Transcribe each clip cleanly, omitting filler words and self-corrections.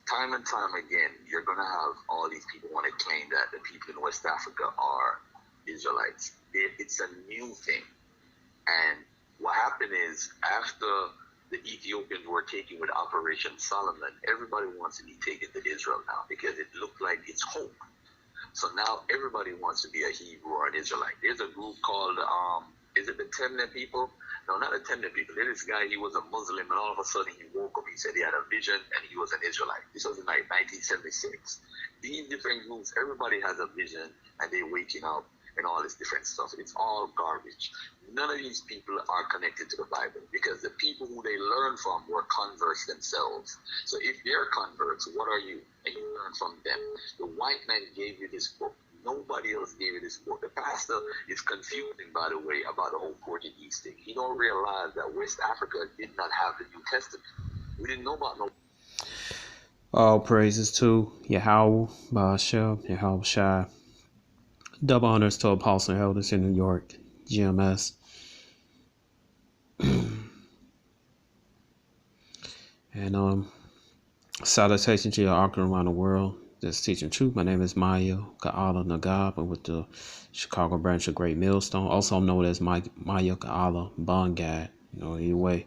time and time again, you're going to have all these people want to claim that the people in West Africa are Israelites. It's a new thing. And what happened is, after the Ethiopians were taken with Operation Solomon, everybody wants to be taken to Israel now because it looked like it's hope. So now everybody wants to be a Hebrew or an Israelite. There's a group called, is it the Temne people? No, not the Temne people. There's this guy, he was a Muslim, and all of a sudden he woke up, he said he had a vision, and he was an Israelite. This was in like 1976. These different groups, everybody has a vision, and they're waking up, and all this different stuff. It's all garbage. None of these people are connected to the Bible because the people who they learn from were converts themselves. So if they're converts, what are you? And you learn from them. The white man gave you this book. Nobody else gave you this book. The pastor is confusing, by the way, about the whole Portuguese thing. He don't realize that West Africa did not have the New Testament. We didn't know about no. All praises to Yahweh, Ba'ashem, Yahweh Shai. Double honors to Apostle and Elders in New York, GMS. And salutation to your arc around the world that's teaching truth. My name is Maya Ka'ala Nagab. I'm with the Chicago branch of Great Millstone, also known as Maya Ka'ala Bongad. Either way.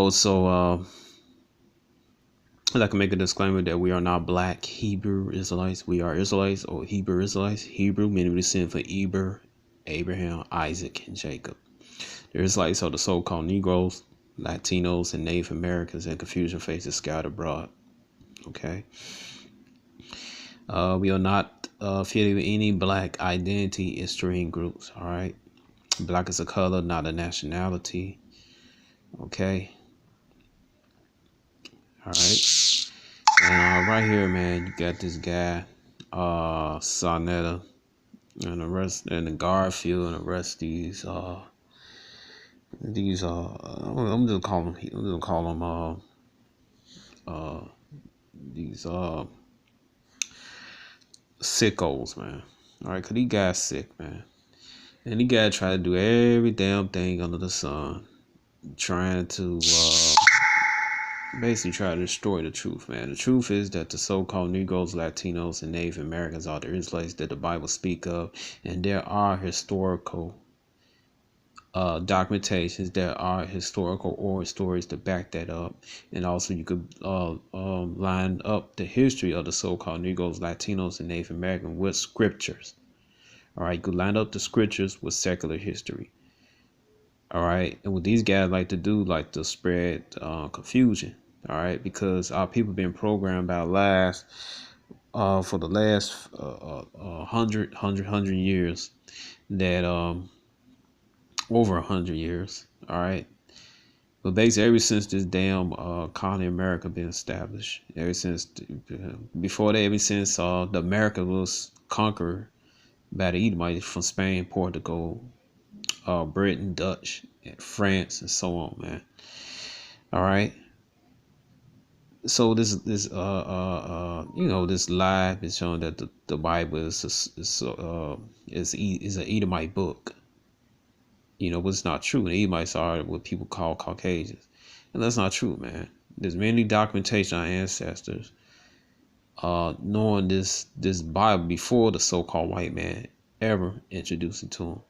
So I'd like to make a disclaimer that we are not black Hebrew Israelites. We are Israelites or Hebrew Israelites. Hebrew meaning descend from Eber, Abraham, Isaac, and Jacob. The Israelites are the so-called Negroes, Latinos, and Native Americans, and confusion faces scattered abroad. Okay. We are not affiliated with any black identity extreme groups. All right. Black is a color, not a nationality. Okay. All right. And right here, man, you got this guy, Sonetta, and the rest, and the Garfield, and the rest of these, I'm just call them, these, sickos, man. All right, cause these guys sick, man. And these guys try to do every damn thing under the sun, trying to, basically try to destroy the truth, man. The truth is that the so-called Negroes, Latinos, and Native Americans are the Israelites that the Bible speak of, and there are historical documentations, there are historical oral stories to back that up, and also you could line up the history of the so-called Negroes, Latinos, and Native Americans with scriptures. All right, you could line up the scriptures with secular history. All right, and what these guys like to do, like to spread confusion. All right, because our people been programmed by lies for the last 100 years, that over 100 years. All right, but basically ever since this damn colony America been established, ever since before that, ever since the America was conquered by the Edomites from Spain, Portugal, Britain, Dutch, and France, and so on, man. All right. So this this lie is showing that the Bible is an Edomite book. But it's not true. And Edomites are what people call Caucasians, and that's not true, man. There's many documentation on ancestors knowing this Bible before the so-called white man ever introduced it to them.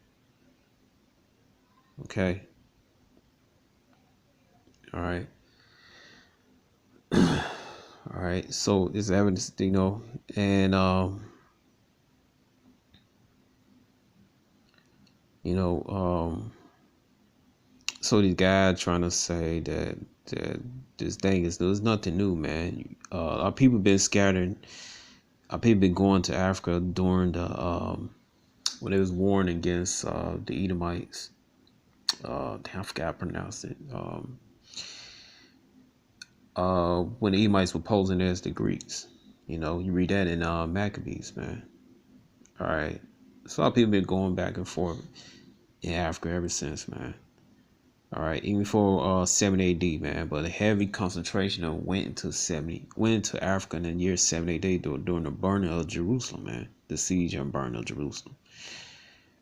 Okay. All right. All right. So it's evidence, and so these guys trying to say that this thing there's nothing new, man. Our people been scattered. Our people been going to Africa during the when it was warring against the Edomites. I forgot how to pronounce it. When the Edomites were posing as the Greeks. You read that in Maccabees, man. All right. So a lot of people been going back and forth in Africa ever since, man. All right, even before 70 AD, man. But a heavy concentration went into Africa in the year 70 AD during the burning of Jerusalem, man. The siege and burning of Jerusalem.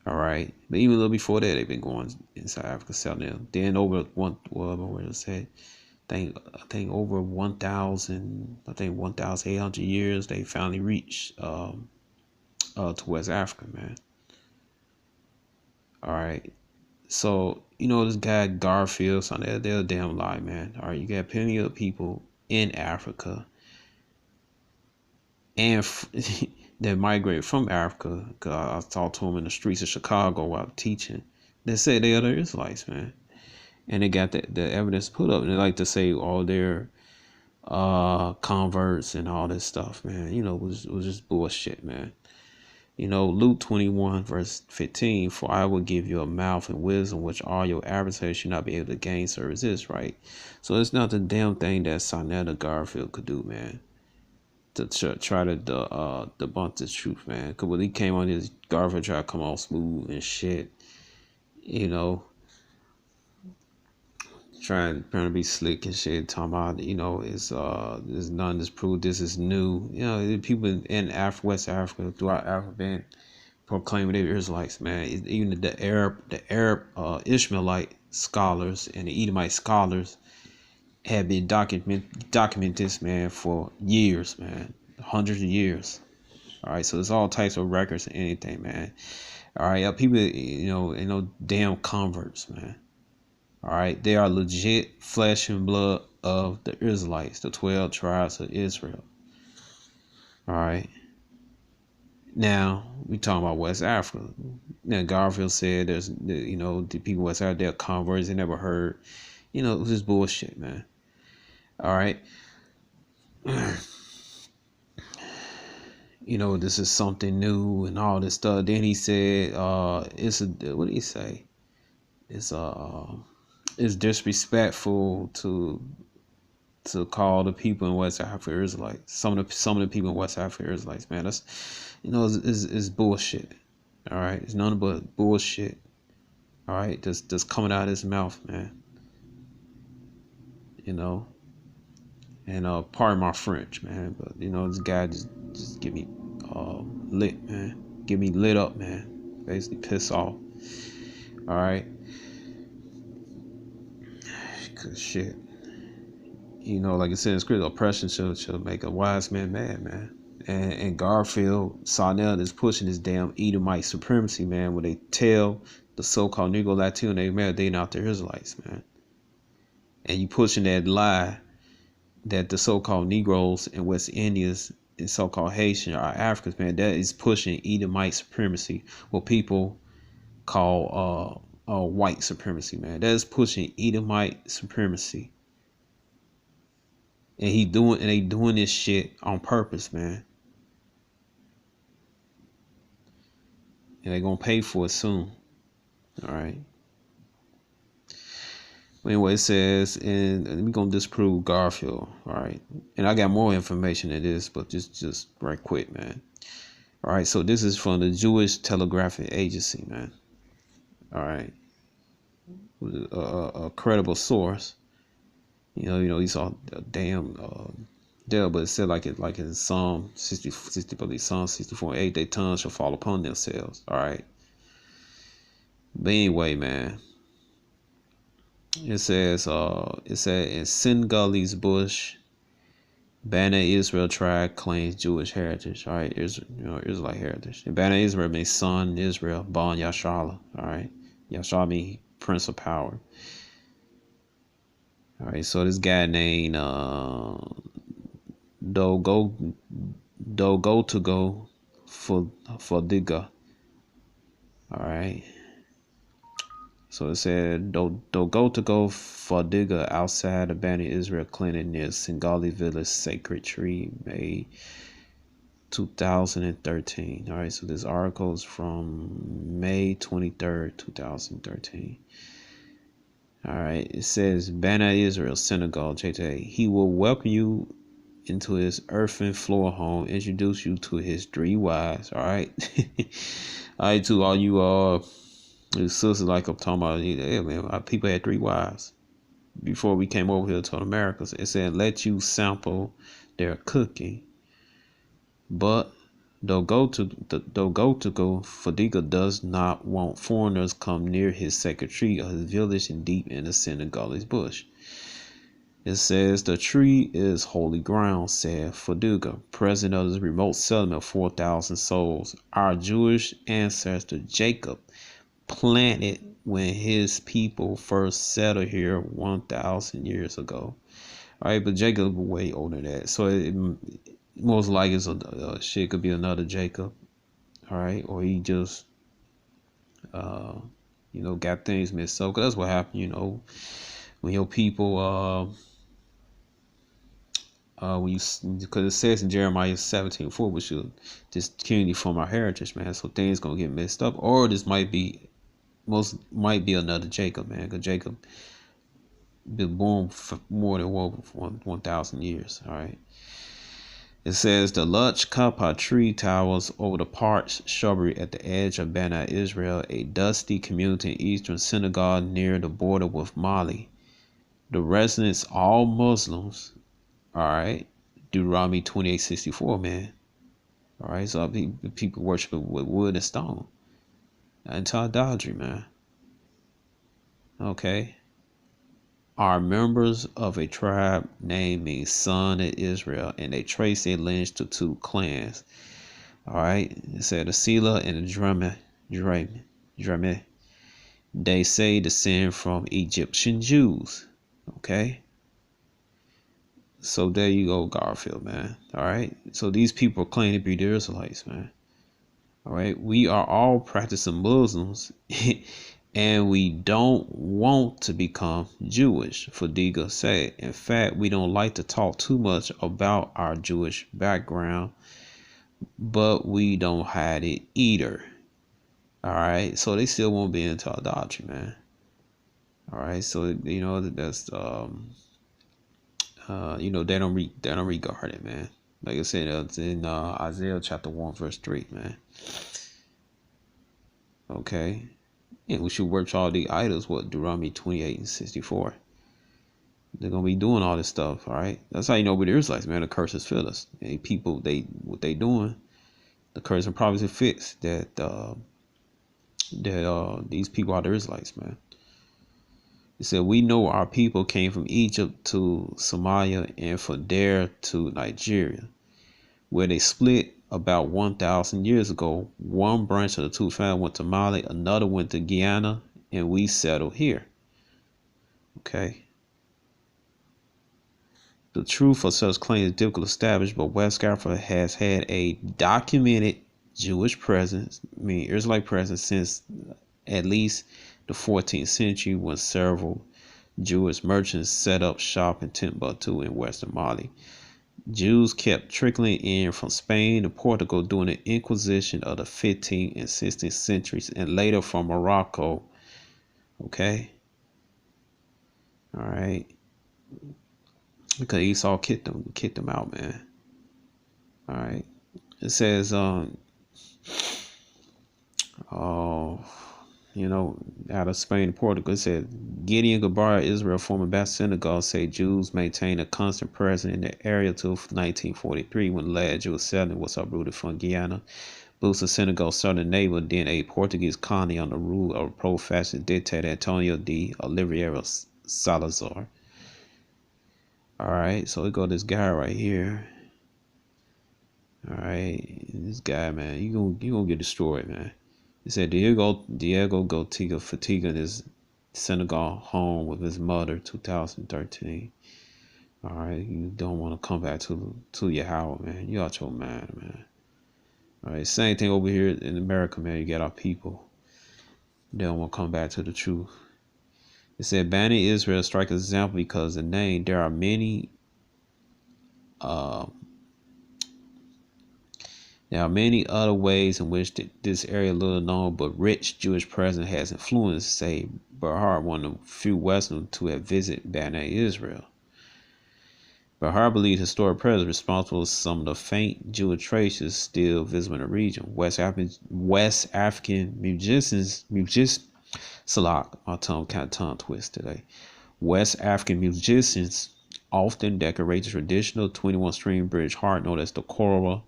All right, but even a little before that, they've been going inside Africa, selling them. Then over where is that? I think over 1,800 years they finally reached to West Africa, man. All right. So, this guy Garfield, son, they're a damn lie, man. All right, you got plenty of people in Africa and that migrated from Africa. Cause I talked to them in the streets of Chicago while teaching. They say they are the Israelites, man, and they got the evidence put up. And they like to say all their converts and all this stuff, man. Was just bullshit, man. Luke 21 verse 15, for I will give you a mouth and wisdom which all your adversaries should not be able to gain services, right? So it's not the damn thing that Sonetta Garfield could do, man, to try to debunk this truth, man. Because when he came on his Garfield tried to come all smooth and shit, trying to be slick and shit, talking about, there's none that's proved this is new. People in West Africa, throughout Africa, been proclaiming they were Israelites, man. Even the Arab Ishmaelite scholars and the Edomite scholars have been document this, man, for years, man, hundreds of years. All right, so there's all types of records and anything, man. All right, people, ain't no damn converts, man. All right, they are legit flesh and blood of the Israelites, the 12 tribes of Israel. All right. Now we talking about West Africa. Now Garfield said there's, the people in West Africa, they're converts. They never heard, it was just bullshit, man. All right. This is something new and all this stuff. Then he said, what did he say? It's disrespectful to call the people in West Africa Israelites. Some of the people in West Africa Israelites, man. That's, it's bullshit. All right, it's nothing but bullshit. All right, just coming out of his mouth, man. And pardon my French, man, but this guy just get me lit, man. Get me lit up, man. Basically piss off. All right. Cause shit, like I said in scripture, oppression shall make a wise man mad, man. And Garfield, Sarnell is pushing this damn Edomite supremacy, man, where they tell the so-called Negro Latino they not the Israelites, man. And you pushing that lie that the so-called Negroes and West Indians and so-called Haitians are Africans, man. That is pushing Edomite supremacy, what people call white supremacy, man. That is pushing Edomite supremacy. And they doing this shit on purpose, man. And they gonna pay for it soon. All right. But anyway, it says, and we're gonna disprove Garfield. All right. And I got more information than this, but just right quick, man. All right. So this is from the Jewish Telegraphic Agency, man. All right. A credible source. He saw a damn deal, but it said like in Psalm 60, Psalm 64:8, their tongues shall fall upon themselves. All right. But anyway, man, it said in Senegalese bush, Bana Israel tribe claims Jewish heritage. All right, Israelite heritage. And Bana Israel means son Israel, Bon Yashala. All right, Yashala means prince of power. All right, so this guy named Dogo to go for Digga. All right. So it said Dogo to go for Digga outside the Bani Israel clinic near Singali Village Sacred Tree, May 2013. All right, so this article is from May 23rd, 2013. All right, it says Bani Israel, Senegal, JTA. He will welcome you into his earthen floor home, introduce you to his 3 wives. All right. All right, to all you sisters, like I'm talking about, yeah, man, our people had 3 wives before we came over here to America. It said let you sample their cooking, but they'll go to Fadiga does not want foreigners come near his sacred tree or his village and deep in the Senegalese bush. It says the tree is holy ground, said Faduga, president of this remote settlement of 4,000 souls. Our Jewish ancestor Jacob planted when his people first settled here 1,000 years ago. All right, but Jacob was way older than that, so it most likely it's shit could be another Jacob. All right, or he just got things mixed up. Cause that's what happened. When your people because it says in Jeremiah 17:4, we should discontinue from our heritage, man. So things gonna get messed up, or this might be another Jacob, man. Because Jacob been born for more than 1,000 years. All right. It says the Luch Kappa tree towers over the parched shrubbery at the edge of Bani Israel, a dusty community in eastern Senegal near the border with Mali. The residents, all Muslims. All right, Deuteronomy 28:64, man. All right, so people worshiping with wood and stone. Into idolatry, man. Okay. Are members of a tribe named means son of Israel, and they trace their lineage to two clans. All right, it said the Sela and the Drame. They say descend from Egyptian Jews. Okay. So there you go, Garfield, man. All right. So these people claim to be the Israelites, man. All right. We are all practicing Muslims, and we don't want to become Jewish, Fadiga said. In fact, we don't like to talk too much about our Jewish background, but we don't hide it either. All right. So they still won't be into idolatry, man. All right. So that's they don't regard it, man. Like I said, it's in Isaiah chapter 1 verse 3, man. Okay, and we should worship all the idols. What Deuteronomy 28:64. They're gonna be doing all this stuff, all right. That's how you know we're the Israelites, man. The curses fit us. And people, what they doing, the curse and prophecy fits that these people are the Israelites, man. It said, we know our people came from Egypt to Somalia and from there to Nigeria, where they split about 1,000 years ago. One branch of the two families went to Mali, another went to Guyana, and we settled here. Okay. The truth of such claims is difficult to establish, but West Africa has had a documented Jewish presence, Israelite presence, since at least the 14th century, when several Jewish merchants set up shop in Timbuktu in western Mali. Jews kept trickling in from Spain to Portugal during the Inquisition of the 15th and 16th centuries, and later from Morocco. Okay. All right. Because Esau kicked them out, man. All right. It says, out of Spain and Portugal, it said Gideon Gabar, Israel, former Baptist Senegal, say Jews maintained a constant presence in the area till 1943, when the last Jewish settlement was uprooted from Guyana. Boots of Senegal's southern neighbor, then a Portuguese colony under the rule of pro-fascist dictator Antonio de Oliveira Salazar. All right, so we got this guy right here. All right, this guy, man, you gonna get destroyed, man. He said Diego Fatiga in his Senegal home with his mother, 2013. All right, you don't want to come back to your house, man. You out your mind, man. All right, same thing over here in America, man. You got our people. They don't want to come back to the truth. It said Bani Israel strike an example because the name. There are many other ways in which this area, little known but rich Jewish presence, has influenced, say, Bahar, one of the few Westerners to have visited Bani Israel. Bahar believed historic presence responsible for some of the faint Jewish traces still visible in the region. West African musicians, Salak, my tongue twist today. West African musicians often decorate the traditional 21-string British harp known as the kora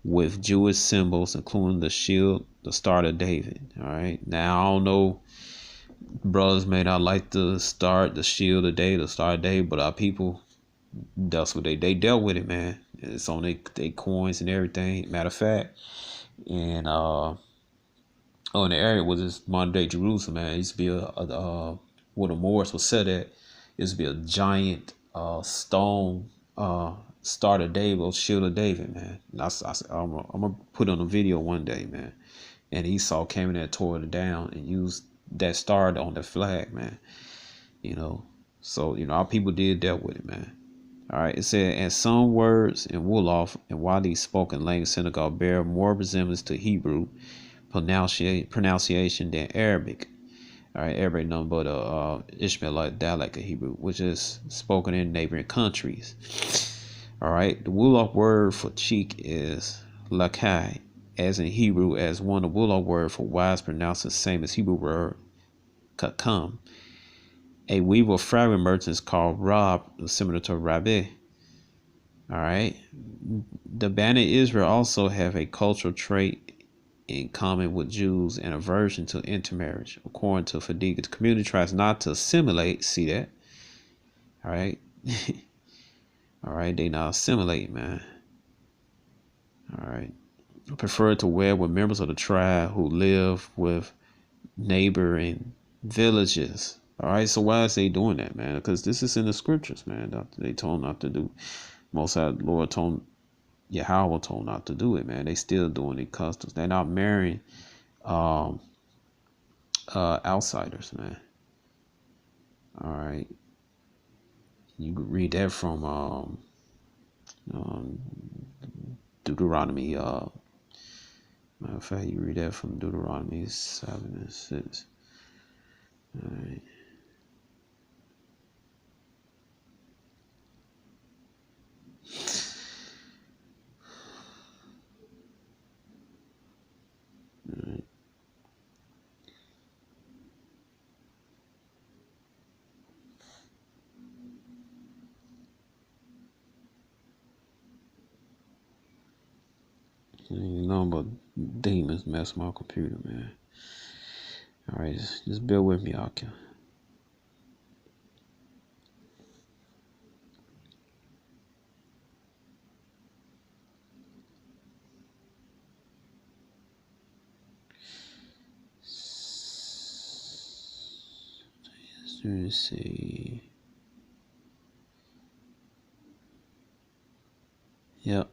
with Jewish symbols, including the shield, the Star of David. All right. Now, I don't know Brothers may not like to start the shield today, the star day, but our people, that's what they dealt with it, man. It's on they coins and everything. Matter of fact, and in the area was this modern day Jerusalem, man. It used to be where the Moors was set at. It used to be a giant stone Star of David, Shield of David, man. And I'm gonna put on a video one day, man. And Esau came in there, tore it down, and used that star on the flag, man. So our people did dealt with it, man. All right, it said, and some words in Wolof and widely spoken language synagogue bear more resemblance to Hebrew pronunciation than Arabic. All right, Arabic none but Ishmaelite dialect of Hebrew, which is spoken in neighboring countries. All right, the Wolof word for cheek is lakai, as in Hebrew, as one the Wolof word for wise pronounced the same as Hebrew word kakam. A weaver of fragment merchants called Rab, similar to Rabbi. All right, the Bani Israel also have a cultural trait in common with Jews and aversion to intermarriage. According to Fadiga, the community tries not to assimilate. See that? All right. All right, they not assimilate, man. All right. Prefer to wed with members of the tribe who live with neighboring villages. All right, so why is they doing that, man? Because this is in the scriptures, man. They told not to do. Most of the Lord told Yahweh told not to do it, man. They still doing it customs. They're not marrying outsiders, man. All right, you can read that from Deuteronomy. Matter of fact, you read that from Deuteronomy 7:6. All right. All right. You know, but demons mess my computer, man. All right, just bear with me, okay. Let's see. Yep.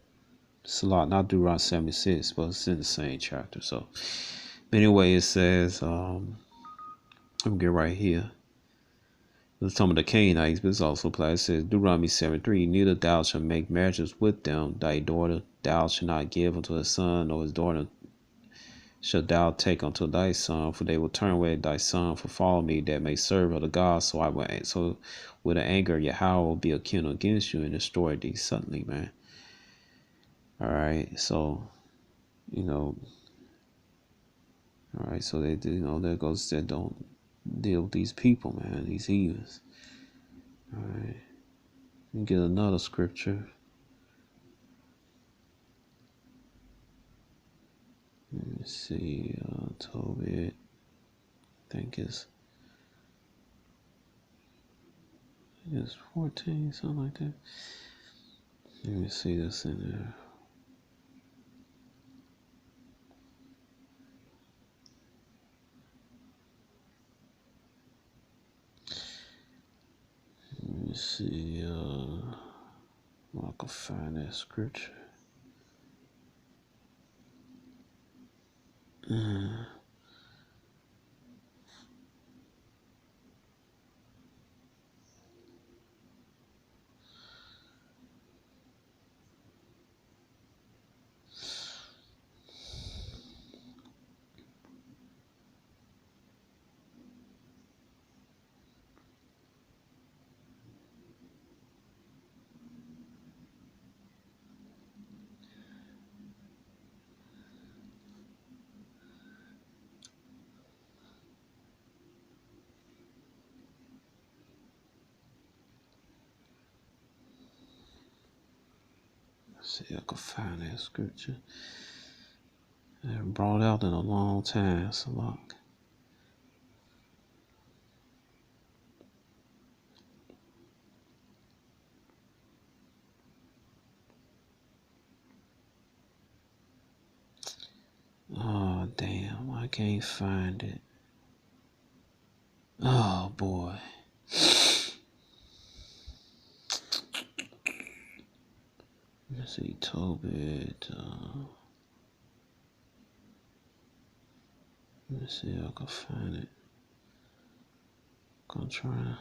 It's a lot, not Deuteronomy 76, but it's in the same chapter. So, anyway, it says, I'm gonna get right here. It's talking about the Canaanites, but it's also applied. It says Deuteronomy 7:3, neither thou shalt make marriages with them, thy daughter thou shalt not give unto his son, or his daughter shalt thou take unto thy son, for they will turn away thy son for follow me, that may serve other gods. So with the anger Yahweh will be kindled against you and destroy thee suddenly, man. All right, so all right, so they there goes that don't deal with these people, man, these heathens. All right, and get another scripture. Let me see, Tobit, I think it's 14, something like that. Let me see this in there. Let me see, I can find that scripture. See, I can find that scripture. I haven't brought out in a long time, so look. I can't find it. Oh boy. Let's see, Tobit. Let's see if I can find it. Gonna try.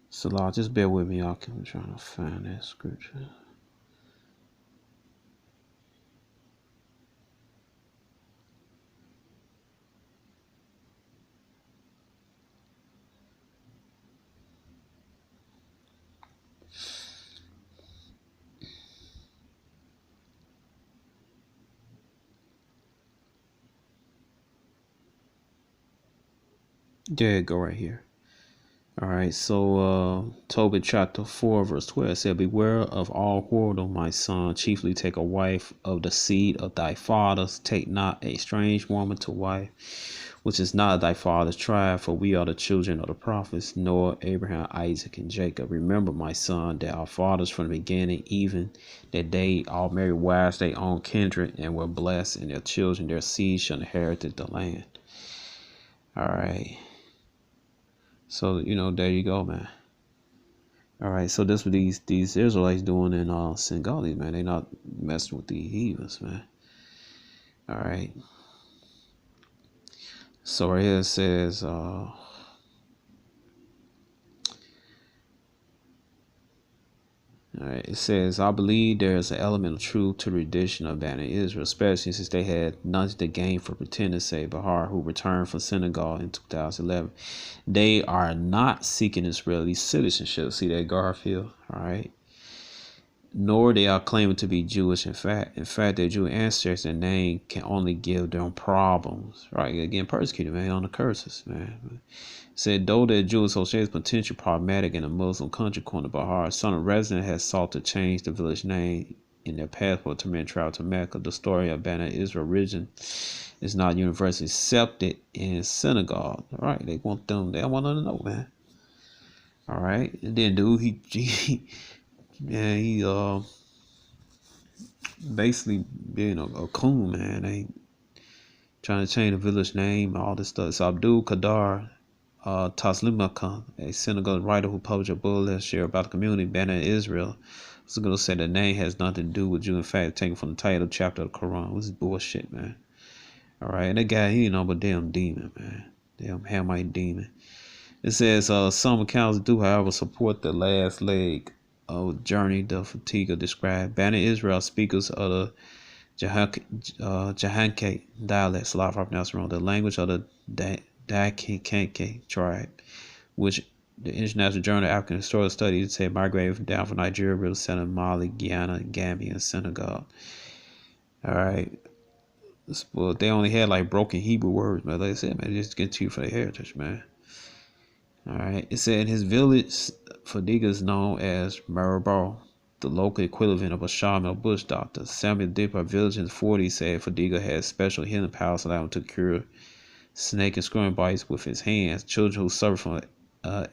So, Lord, just bear with me. I'm trying to find that scripture. There you go, right here. All right, so Tobit chapter 4, verse 12 said, beware of all whoredom, my son. Chiefly take a wife of the seed of thy fathers. Take not a strange woman to wife, which is not thy father's tribe, for we are the children of the prophets, Noah, Abraham, Isaac, and Jacob. Remember, my son, that our fathers from the beginning, even that they all married wives, they own kindred, and were blessed, and their children, their seed, shall inherit the land. All right. So, there you go, man. All right, so this what these Israelites doing in Singali, man. They not messing with the heathens, man. All right. So right here it says, all right, it says, I believe there is an element of truth to the tradition of Bani Israel, especially since they had nothing to gain for pretending to say Bahar, who returned from Senegal in 2011. They are not seeking Israeli citizenship. See that, Garfield? All right. Nor they are claiming to be Jewish. In fact, their Jewish ancestors and name can only give them problems. Right? Again, persecuted, man, on the curses, man. Said, though their Jewish association is potentially problematic in a Muslim country, according to Bahar, some resident has sought to change the village name in their passport to mean travel to Mecca. The story of Bani Israel origin is not universally accepted in Senegal. All right, they want them to know, man. All right, and then dude, he basically being a coon, man. They trying to change the village name, all this stuff. So Abdul Qadar Taslimakhan, a Senegal writer who published a book last year about the community Bani Israel, was going to say the name has nothing to do with you. In fact, taken from the title chapter of the Quran. This is bullshit, man. All right, and that guy, he but damn demon, man. Damn Hamite demon. It says some accounts do, however, support the last leg of journey the fatigue described. Bani Israel speakers of the Jahanke dialect, Slav pronounced wrong, the language of the Dakenke tribe, which the International Journal of African Historical Studies said migrated down from Nigeria, River Center, Mali, Guyana, Gambia, and Senegal. All right. Well, they only had like broken Hebrew words, man. Like I said, man, just get to you for the heritage, man. All right. It said his village, Fadiga, is known as Maribor, the local equivalent of a shaman or bush doctor. Samuel Dipper, village in the 40s, said Fadiga had special healing powers allowing him to cure snake and scorpion bites with his hands. Children who suffer from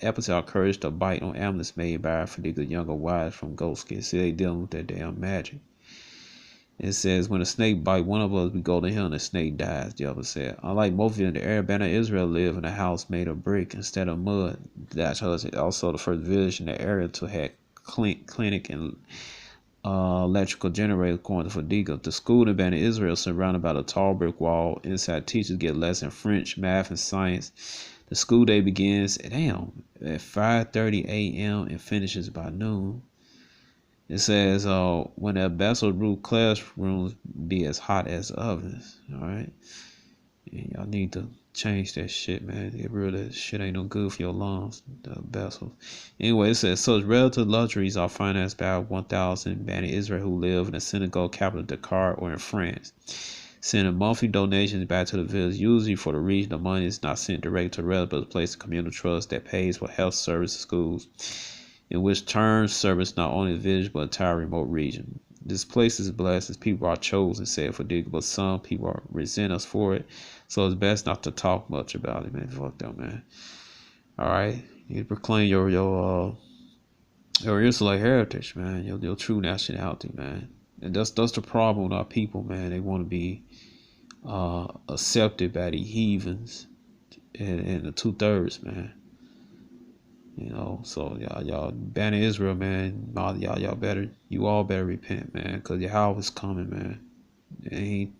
episode are encouraged to bite on amulets made by Fadiga's younger wives from goat skin. See, they dealing with that damn magic. It says, when a snake bite one of us, we go to him and the snake dies, the other said. Unlike most in the area, Bani Israel live in a house made of brick instead of mud. That's also the first village in the area to have clinic and electrical generator, according to Fadiga. The school in Bani Israel is surrounded by a tall brick wall. Inside, teachers get lessons in French, math, and science. The school day begins at 5:30 a.m. and finishes by noon. It says, when the vessel roof classrooms be as hot as ovens. All right. Yeah, y'all need to change that shit, man. Get rid of that shit. Ain't no good for your lungs, the vessels. Anyway, it says, such relative luxuries are financed by 1,000 Bani Israel who live in the Senegal capital, Dakar, or in France. Sending monthly donations back to the village. Usually for the region, the money is not sent directly to relatives, but placed in communal trust that pays for health services, schools, in which turn service not only the village but entire remote region. this place is blessed. As people are chosen, said for dig, but some people are resent us for it. So it's best not to talk much about it, man. Fuck that, man. All right, you proclaim your Israelite heritage, man. Your true nationality, man. And that's the problem with our people, man. They want to be accepted by the heathens and the 2/3, man. You know, so y'all banning Israel, man. You all better repent, man, because your house is coming, man. And he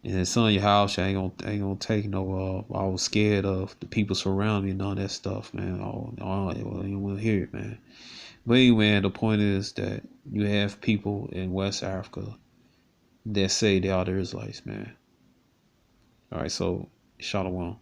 and his son Yahusha ain't gonna take no. I was scared of the people surrounding me and all that stuff, man. You will hear it, man. But anyway, the point is that you have people in West Africa that say they are the Israelites, man. All right, so shalom.